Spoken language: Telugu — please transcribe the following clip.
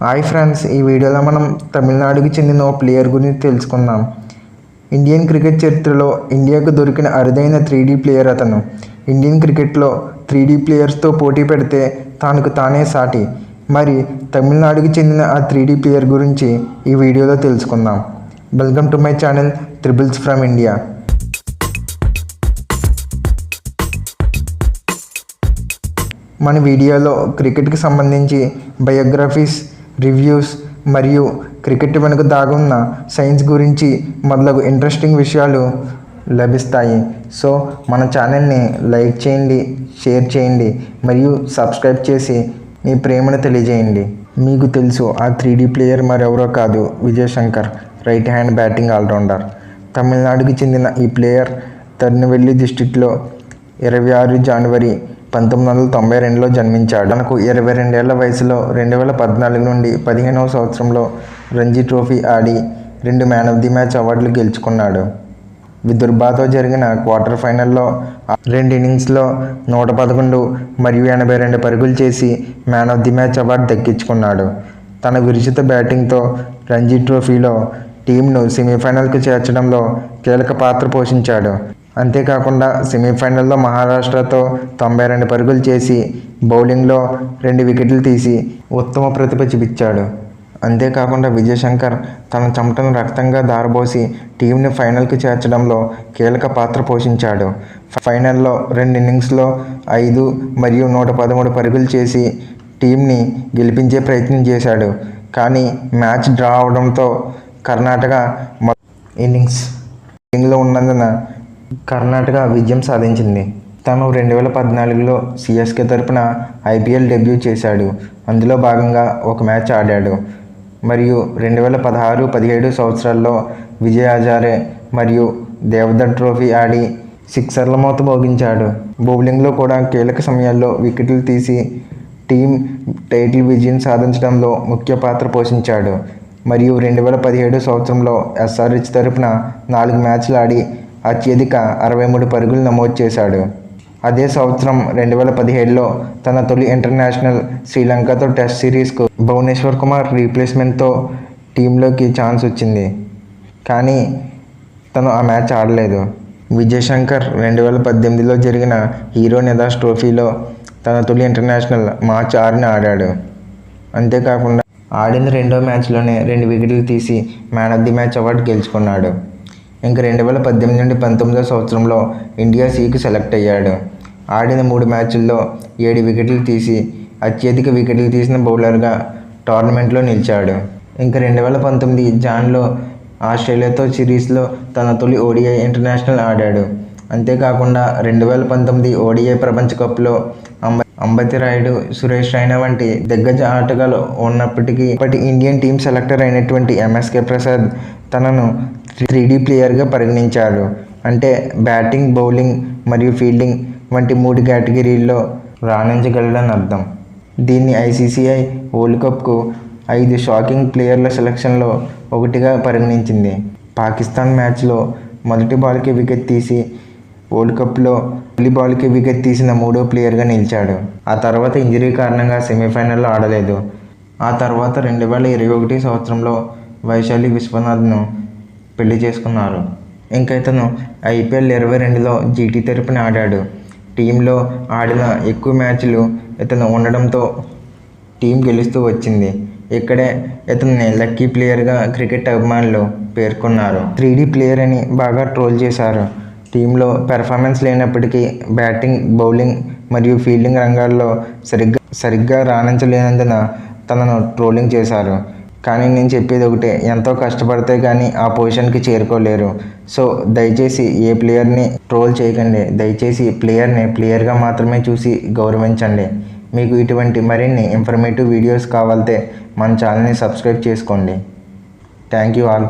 హాయ్ ఫ్రెండ్స్, ఈ వీడియోలో మనం తమిళనాడుకి చెందిన ఓ ప్లేయర్ గురించి తెలుసుకుందాం. ఇండియన్ క్రికెట్ చరిత్రలో ఇండియాకు దొరికిన అరుదైన 3D ప్లేయర్ అతను. ఇండియన్ క్రికెట్లో 3D ప్లేయర్స్తో పోటీ పెడితే తనకు తానే సాటి. మరి తమిళనాడుకి చెందిన ఆ 3D ప్లేయర్ గురించి ఈ వీడియోలో తెలుసుకుందాం. Welcome to my channel triples from India. మన వీడియోలో క్రికెట్కి సంబంధించి బయోగ్రఫీస్, రివ్యూస్ మరియు క్రికెట్ వెనుక దాగున్న సైన్స్ గురించి మొదలగు ఇంట్రెస్టింగ్ విషయాలు లభిస్తాయి. సో మన ఛానల్ని లైక్ చేయండి, షేర్ చేయండి మరియు సబ్స్క్రైబ్ చేసి మీ ప్రేమను తెలియజేయండి. మీకు తెలుసు, ఆ 3D ప్లేయర్ మరెవరో కాదు, Vijay Shankar, right hand batting allrounder. తమిళనాడుకి చెందిన ఈ ప్లేయర్ తర్నవెల్లి డిస్టిక్లో 26 జనవరి 1992లో జన్మించాడు. తనకు 22 ఏళ్ల వయసులో 2014 నుండి 15వ సంవత్సరంలో Ranji trophy Audi 2 man of the match అవార్డులు గెలుచుకున్నాడు. విదర్భతో జరిగిన క్వార్టర్ ఫైనల్లో 2 ఇన్నింగ్స్లో 111 మరియు 82 పరుగులు చేసి man of the match award దక్కించుకున్నాడు. తన విరుచిత బ్యాటింగ్తో రంజీ ట్రోఫీలో టీంను సెమీఫైనల్కు చేర్చడంలో కీలక పాత్ర పోషించాడు. అంతేకాకుండా సెమీఫైనల్లో మహారాష్ట్రతో 92 పరుగులు చేసి బౌలింగ్లో 2 వికెట్లు తీసి ఉత్తమ ప్రతిభ చూపించాడు. అంతేకాకుండా విజయ్ శంకర్ తన చెమటను రక్తంగా ధారబోసి టీంని ఫైనల్కి చేర్చడంలో కీలక పాత్ర పోషించాడు. ఫైనల్లో 2 ఇన్నింగ్స్లో 5 మరియు 113 పరుగులు చేసి టీంని గెలిపించే ప్రయత్నం చేశాడు. కానీ మ్యాచ్ డ్రా అవడంతో కర్ణాటక ఇన్నింగ్స్లో ఉన్నందున కర్ణాటక విజయం సాధించింది. తను 2014లో సిఎస్కే తరపున IPL డెబ్యూ చేశాడు. అందులో భాగంగా ఒక మ్యాచ్ ఆడాడు. మరియు 2016-17 సంవత్సరాల్లో విజయ్ హజారే మరియు దేవధర్ ట్రోఫీ ఆడి సిక్సర్ల మోత మోగించాడు. బౌలింగ్లో కూడా కీలక సమయాల్లో వికెట్లు తీసి టీం టైటిల్ విజయం సాధించడంలో ముఖ్య పాత్ర పోషించాడు. మరియు 2017 సంవత్సరంలో SRH తరపున 4 మ్యాచ్లు ఆడి అత్యధిక 63 పరుగులు నమోదు చేశాడు. అదే సంవత్సరం 2017లో తన తొలి ఇంటర్నేషనల్ శ్రీలంకతో టెస్ట్ సిరీస్కు భువనేశ్వర్ కుమార్ రీప్లేస్మెంట్తో టీంలోకి ఛాన్స్ వచ్చింది. కానీ తను ఆ మ్యాచ్ ఆడలేదు. విజయ్ శంకర్ 2018లో జరిగిన హీరో నిదాస్ ట్రోఫీలో తన తొలి ఇంటర్నేషనల్ మార్చి 6న ఆడాడు. అంతేకాకుండా ఆడిన 2వ మ్యాచ్లోనే 2 వికెట్లు తీసి man of the match award గెలుచుకున్నాడు. ఇంకా 2018 నుండి 19వ సంవత్సరంలో ఇండియా Cకి సెలెక్ట్ అయ్యాడు. ఆడిన 3 మ్యాచ్ల్లో 7 వికెట్లు తీసి అత్యధిక వికెట్లు తీసిన బౌలర్గా టోర్నమెంట్లో నిలిచాడు. ఇంకా 2019 జాన్లో ఆస్ట్రేలియాతో సిరీస్లో తన తొలి ODI ఇంటర్నేషనల్ ఆడాడు. అంతేకాకుండా 2019 ODI ప్రపంచ కప్లో అంబతి రాయుడు, సురేష్ రైనా వంటి దిగ్గజ ఆటగాళ్ళు ఉన్నప్పటికీ ఇప్పటి ఇండియన్ టీం సెలెక్టర్ అయినటువంటి MSK ప్రసాద్ తనను 3D ప్లేయర్గా పరిగణించాడు. అంటే బ్యాటింగ్, బౌలింగ్ మరియు ఫీల్డింగ్ వంటి 3 కేటగిరీల్లో రాణించగలడని అర్థం. దీన్ని ICCI వరల్డ్ కప్కు 5 షాకింగ్ ప్లేయర్ల సెలక్షన్లో ఒకటిగా పరిగణించింది. పాకిస్తాన్ మ్యాచ్లో మొదటి బాల్కి వికెట్ తీసి వరల్డ్ కప్లో తొలి బాల్కి వికెట్ తీసిన 3వ ప్లేయర్గా నిలిచాడు. ఆ తర్వాత ఇంజరీ కారణంగా సెమీఫైనల్లో ఆడలేదు. ఆ తర్వాత 2021 సంవత్సరంలో వైశాలి విశ్వనాథ్ను పెళ్లి చేసుకున్నారు. ఇంకా ఇతను IPL 22లో GT తరపున ఆడాడు. టీంలో ఆడిన ఎక్కువ మ్యాచ్లు ఇతను ఉండడంతో టీం గెలుస్తూ వచ్చింది. ఇక్కడే ఇతన్ని లక్కీ ప్లేయర్గా క్రికెట్ అభిమానులు పేర్కొన్నారు. 3D ప్లేయర్ అని బాగా ట్రోల్ చేశారు. టీంలో పెర్ఫార్మెన్స్ లేనప్పటికీ బ్యాటింగ్, బౌలింగ్ మరియు ఫీల్డింగ్ రంగాల్లో సరిగ్గా రాణించలేనందున తనను ట్రోలింగ్ చేశారు. కానీ నేను చెప్పేది ఒకటే, ఎంతో కష్టపడితే కానీ ఆ పొజిషన్కి చేరుకోలేరు. సో దయచేసి ఏ ప్లేయర్ని ట్రోల్ చేయకండి. దయచేసి ప్లేయర్ని ప్లేయర్గా మాత్రమే చూసి గౌరవించండి. మీకు ఇటువంటి మరిన్ని ఇన్ఫర్మేటివ్ వీడియోస్ కావాలంటే మన ఛానల్ని సబ్స్క్రైబ్ చేసుకోండి. Thank you all.